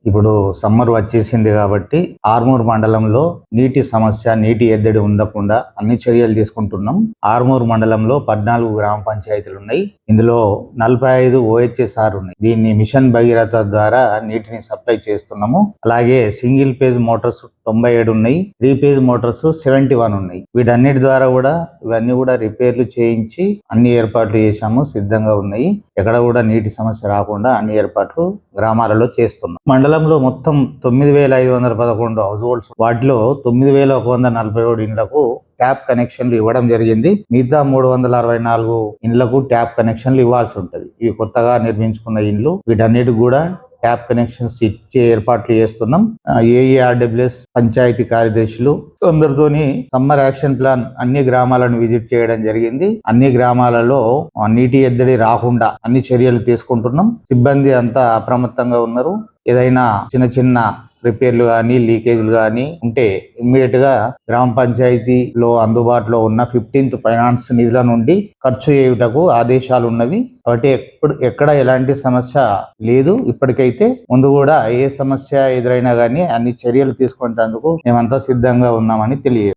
ఇప్పుడు సమ్మర్ వచ్చేసింది కాబట్టి ఆర్మూర్ మండలంలో నీటి సమస్య, నీటి ఎద్దడి ఉండకుండా అన్ని చర్యలు తీసుకుంటున్నాం. ఆర్మూర్ మండలంలో 14 గ్రామ పంచాయతీలు ఉన్నాయి. ఇందులో 45 OHSR ఉన్నాయి. దీన్ని మిషన్ భగీరథ ద్వారా నీటిని సప్లై చేస్తున్నాము. అలాగే సింగిల్ పేజ్ మోటార్స్ 97 ఉన్నాయి. 3 పేజ్ మోటార్స్ 71 ఉన్నాయి. వీటన్నిటి ద్వారా కూడా ఇవన్నీ కూడా రిపేర్లు చేయించి అన్ని ఏర్పాట్లు చేశాము, సిద్ధంగా ఉన్నాయి. ఎక్కడ కూడా నీటి సమస్య రాకుండా అన్ని ఏర్పాట్లు గ్రామాలలో చేస్తున్నాం. మండలంలో మొత్తం 9511 హౌస్ హోల్డ్స్, వాటిలో 9147 ఇండ్లకు ట్యాప్ కనెక్షన్లు ఇవ్వడం జరిగింది. మిగతా 364 ఇండ్లకు ట్యాప్ కనెక్షన్లు ఇవ్వాల్సి ఉంటది. ఇవి కొత్తగా నిర్మించుకున్న ఇండ్లు. వీటన్నిటికి కూడా ట్యాప్ కనెక్షన్స్ ఇచ్చే ఏర్పాట్లు చేస్తున్నాం. AERWS పంచాయతీ కార్యదర్శులు అందరితోని సమ్మర్ యాక్షన్ ప్లాన్ అన్ని గ్రామాలను విజిట్ చేయడం జరిగింది. అన్ని గ్రామాలలో నీటి ఎద్దడి రాకుండా అన్ని చర్యలు తీసుకుంటున్నాం. సిబ్బంది అంతా అప్రమత్తంగా ఉన్నారు. ఏదైనా చిన్న రిపేర్లు కానీ లీకేజ్లు కానీ ఉంటే ఇమ్మీడియట్ గా గ్రామ పంచాయతీలో అందుబాటులో ఉన్న 15th ఫైనాన్స్ నిధుల నుండి ఖర్చు చేయుటకు ఆదేశాలు ఉన్నవి. కాబట్టి ఎక్కడ ఎలాంటి సమస్య లేదు. ఇప్పటికైతే ముందు కూడా ఏ సమస్య ఎదురైనా కానీ అన్ని చర్యలు తీసుకునేందుకు మేమంతా సిద్ధంగా ఉన్నామని తెలియదు.